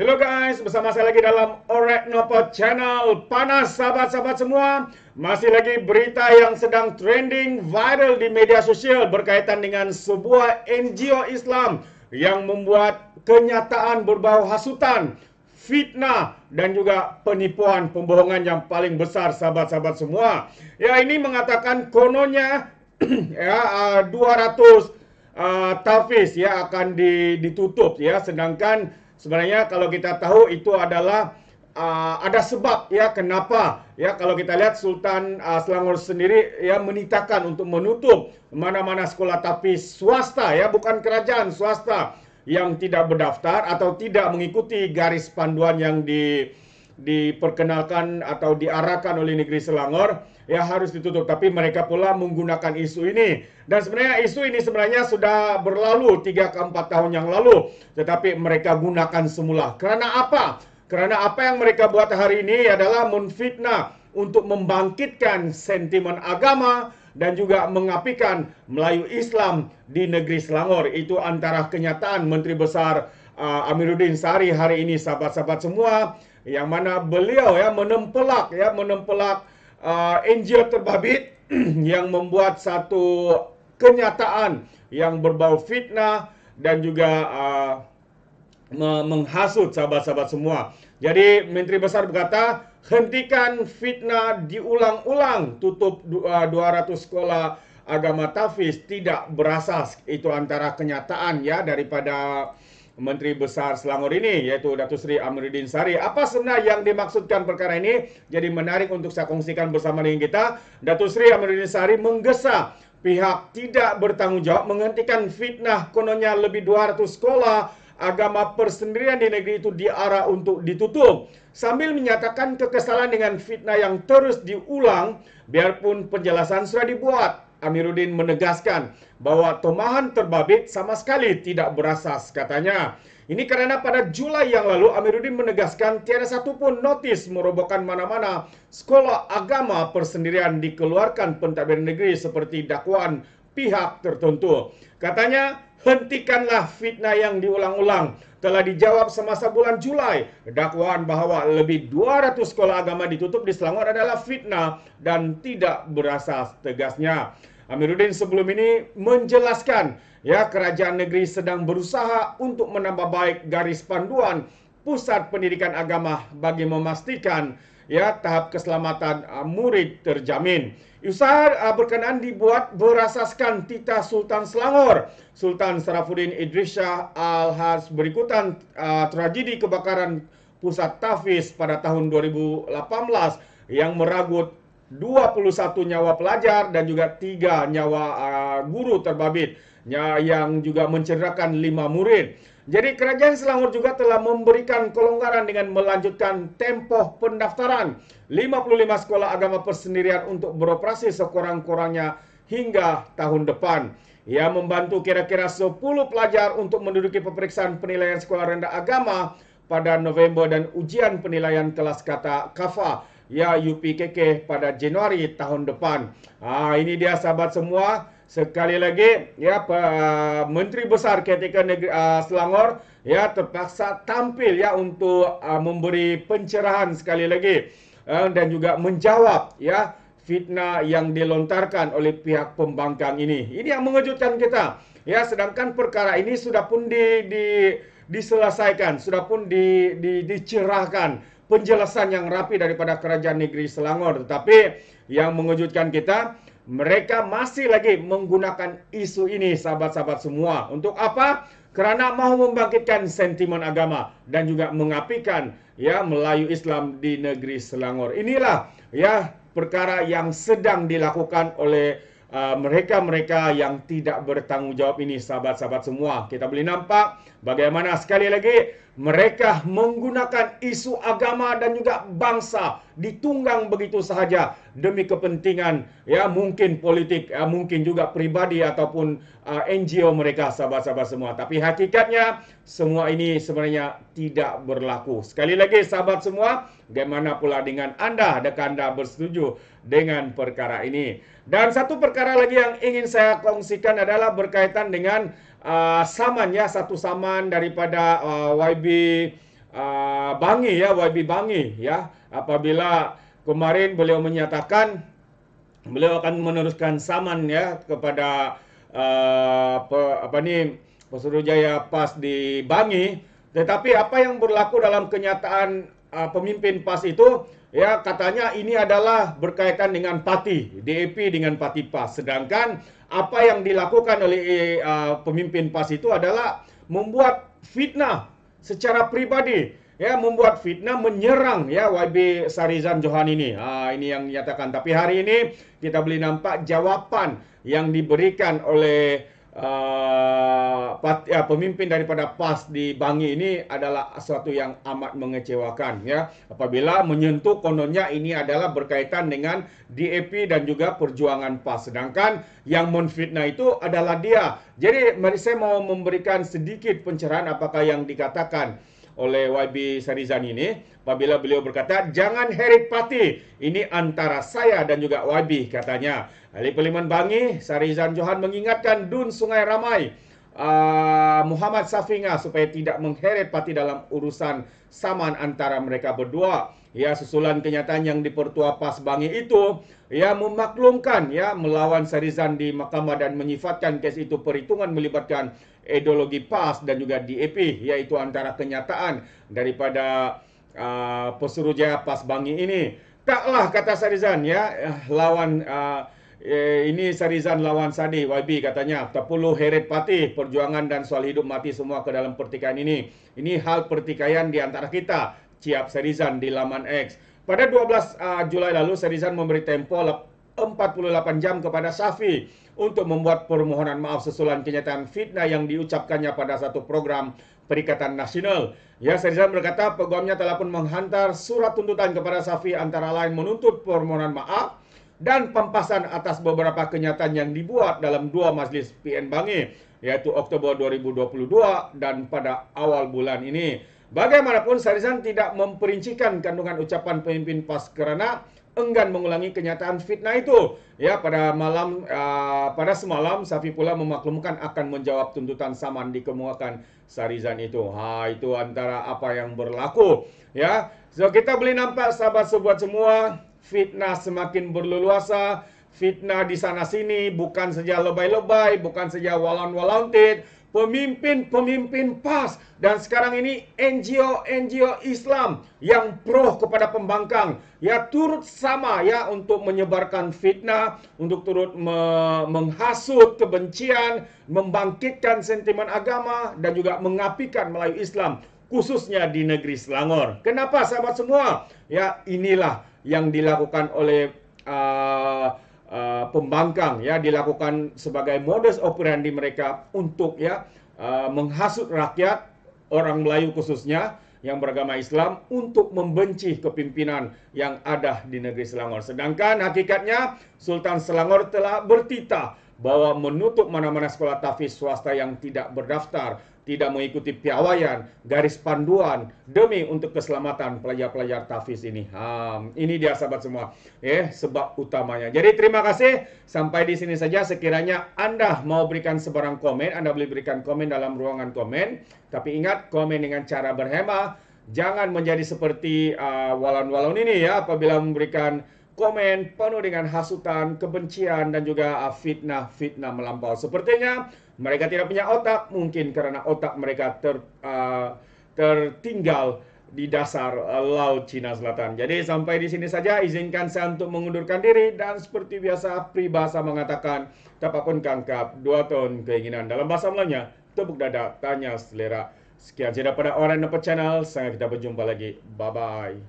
Hello guys, bersama saya lagi dalam Orek Nopo Channel. Panas sahabat-sahabat semua. Masih lagi berita yang sedang trending viral di media sosial berkaitan dengan sebuah NGO Islam yang membuat kenyataan berbau hasutan, fitnah dan juga penipuan pembohongan yang paling besar sahabat-sahabat semua. Ya, ini mengatakan kononnya 200 tahfiz ya akan ditutup ya, sedangkan sebenarnya kalau kita tahu itu adalah ada sebab ya kenapa ya, kalau kita lihat Sultan Selangor sendiri ya menitahkan untuk menutup mana-mana sekolah tahfiz swasta ya, bukan kerajaan, swasta yang tidak berdaftar atau tidak mengikuti garis panduan yang diperkenalkan atau diarahkan oleh negeri Selangor ya, harus ditutup. Tapi mereka pula menggunakan isu ini, dan sebenarnya isu ini sebenarnya sudah berlalu 3 ke 4 tahun yang lalu, tetapi mereka gunakan semula. Kerana apa? Kerana apa yang mereka buat hari ini adalah menfitnah untuk membangkitkan sentimen agama dan juga mengapikan Melayu Islam di negeri Selangor. Itu antara kenyataan Menteri Besar Amiruddin Sari hari ini sahabat-sahabat semua, yang mana beliau ya menempelak NGO terbabit yang membuat satu kenyataan yang berbau fitnah dan juga menghasut sahabat-sahabat semua. Jadi Menteri Besar berkata, hentikan fitnah diulang-ulang, tutup 200 sekolah agama tahfiz tidak berasas. Itu antara kenyataan ya daripada Menteri Besar Selangor ini, yaitu Datuk Seri Amiruddin Sari. Apa sebenarnya yang dimaksudkan perkara ini? Jadi menarik untuk saya kongsikan bersama dengan kita. Datuk Seri Amiruddin Sari menggesa pihak tidak bertanggung jawab menghentikan fitnah kononnya lebih 200 sekolah agama persendirian di negeri itu diarah untuk ditutup, sambil menyatakan kekesalan dengan fitnah yang terus diulang biarpun penjelasan sudah dibuat. Amiruddin menegaskan bahwa tomahan terbabit sama sekali tidak berasas, katanya. Ini karena pada Julai yang lalu Amiruddin menegaskan tiada satupun notis merobohkan mana-mana sekolah agama persendirian dikeluarkan pentadbiran negeri seperti dakwaan pihak tertentu. Katanya, hentikanlah fitnah yang diulang-ulang. Telah dijawab semasa bulan Julai. Dakwaan bahwa lebih 200 sekolah agama ditutup di Selangor adalah fitnah dan tidak berasas, tegasnya. Amiruddin sebelum ini menjelaskan ya, kerajaan negeri sedang berusaha untuk menambah baik garis panduan pusat pendidikan agama bagi memastikan ya tahap keselamatan murid terjamin. Usaha berkenaan dibuat berasaskan titah Sultan Selangor, Sultan Sarafuddin Idris Shah Al-Haj berikutan tragedi kebakaran pusat tahfiz pada tahun 2018 yang meragut 21 nyawa pelajar dan juga 3 nyawa guru terbabit yang juga mencederakan 5 murid. Jadi kerajaan Selangor juga telah memberikan kelonggaran dengan melanjutkan tempoh pendaftaran 55 sekolah agama persendirian untuk beroperasi sekurang-kurangnya hingga tahun depan. Ia membantu kira-kira 10 pelajar untuk menduduki peperiksaan penilaian sekolah rendah agama pada November dan ujian penilaian kelas kata KAFA ya UPKK pada Januari tahun depan. Ini dia sahabat semua. Sekali lagi ya, Menteri Besar Ketika Negeri Selangor ya terpaksa tampil ya untuk memberi pencerahan sekali lagi dan juga menjawab ya fitnah yang dilontarkan oleh pihak pembangkang ini. Ini yang mengejutkan kita. Ya, sedangkan perkara ini sudah pun diselesaikan, sudah pun dicerahkan, penjelasan yang rapi daripada kerajaan negeri Selangor. Tetapi yang mengejutkan kita, mereka masih lagi menggunakan isu ini sahabat-sahabat semua. Untuk apa? Kerana mahu membangkitkan sentimen agama dan juga mengapikan ya Melayu Islam di negeri Selangor. Inilah ya perkara yang sedang dilakukan oleh mereka-mereka yang tidak bertanggung jawab ini sahabat-sahabat semua. Kita boleh nampak bagaimana sekali lagi mereka menggunakan isu agama dan juga bangsa ditunggang begitu sahaja demi kepentingan ya mungkin politik, mungkin juga pribadi ataupun NGO mereka sahabat-sahabat semua. Tapi hakikatnya semua ini sebenarnya tidak berlaku. Sekali lagi sahabat semua, bagaimana pula dengan anda? Adakah anda bersetuju dengan perkara ini? Dan satu perkara lagi yang ingin saya kongsikan adalah berkaitan dengan saman ya, satu saman daripada YB Bangi ya, YB Bangi ya, apabila kemarin beliau menyatakan beliau akan meneruskan saman ya kepada Pesuruhjaya PAS di Bangi. Tetapi apa yang berlaku dalam kenyataan pemimpin PAS itu ya, katanya ini adalah berkaitan dengan parti DAP dengan parti PAS. Sedangkan apa yang dilakukan oleh pemimpin PAS itu adalah membuat fitnah secara pribadi, ya, membuat fitnah menyerang ya YB Sarizan Johan ini. Ini yang dinyatakan. Tapi hari ini kita boleh nampak jawapan yang diberikan oleh pemimpin daripada PAS di Bangi ini adalah sesuatu yang amat mengecewakan ya, apabila menyentuh kononnya ini adalah berkaitan dengan DAP dan juga perjuangan PAS, sedangkan yang menfitnah itu adalah dia. Jadi saya mau memberikan sedikit pencerahan apakah yang dikatakan oleh YB Sarizan ini apabila beliau berkata, jangan heret parti, ini antara saya dan juga YB, katanya. Ahli Parlimen Bangi Sarizan Johan mengingatkan Dun Sungai Ramai Muhammad Safinga supaya tidak mengheret parti dalam urusan saman antara mereka berdua. Ya, susulan kenyataan yang dipertua PAS Bangi itu ya memaklumkan ya melawan Sarizan di mahkamah dan menyifatkan kes itu perhitungan melibatkan ideologi PAS dan juga DAP, yaitu antara kenyataan daripada Pesuruhjaya PAS Bangi ini. Taklah, kata Sarizan ya, lawan ini Sarizan lawan Sadi YB, katanya tak perlu heret parti, perjuangan dan soal hidup mati semua ke dalam pertikaian ini. Ini hal pertikaian di antara kita, ciap Sarizan di laman X. Pada 12 Julai lalu Sarizan memberi tempo 48 jam kepada Safi untuk membuat permohonan maaf susulan kenyataan fitnah yang diucapkannya pada satu program Perikatan Nasional. Ya, Sarizan berkata peguamnya telah pun menghantar surat tuntutan kepada Safi antara lain menuntut permohonan maaf dan pempasan atas beberapa kenyataan yang dibuat dalam dua majlis PN Bangi, yaitu Oktober 2022 dan pada awal bulan ini. Bagaimanapun, Sarizan tidak memperincikan kandungan ucapan pemimpin PAS kerana enggan mengulangi kenyataan fitnah itu. Ya, pada semalam Safi pula memaklumkan akan menjawab tuntutan saman dikemukakan Sarizan itu. Itu antara apa yang berlaku. Ya, so kita boleh nampak sahabat sobat semua, fitnah semakin berleluasa, fitnah di sana sini, bukan saja lebay-lebay, bukan saja walau-walautit, pemimpin-pemimpin PAS dan sekarang ini NGO Islam yang pro kepada pembangkang ya turut sama ya untuk menyebarkan fitnah, untuk turut menghasut kebencian, membangkitkan sentimen agama dan juga mengapikan Melayu Islam khususnya di negeri Selangor. Kenapa sahabat semua? Ya, inilah yang dilakukan oleh pembangkang ya, dilakukan sebagai modus operandi mereka untuk ya menghasut rakyat orang Melayu khususnya yang beragama Islam untuk membenci kepimpinan yang ada di negeri Selangor. Sedangkan hakikatnya Sultan Selangor telah bertitah bahwa menutup mana-mana sekolah tahfiz swasta yang tidak berdaftar, tidak mengikuti piawaian, garis panduan demi untuk keselamatan pelajar-pelajar tahfiz ini. Ini dia sahabat semua, sebab utamanya. Jadi terima kasih, sampai di sini saja. Sekiranya Anda mau berikan sebarang komen, Anda boleh berikan komen dalam ruangan komen. Tapi ingat, komen dengan cara berhema. Jangan menjadi seperti walon-walon ini ya, apabila memberikan komen penuh dengan hasutan, kebencian dan juga fitnah-fitnah melampau. Sepertinya mereka tidak punya otak, mungkin karena otak mereka tertinggal di dasar Laut Cina Selatan. Jadi sampai di sini saja, izinkan saya untuk mengundurkan diri dan seperti biasa peribahasa mengatakan tapapun kangkap 2 tahun keinginan. Dalam bahasa Melayunya, tepuk dada, tanya selera. Sekian saja pada Orang Dapat Channel, sampai kita berjumpa lagi. Bye-bye.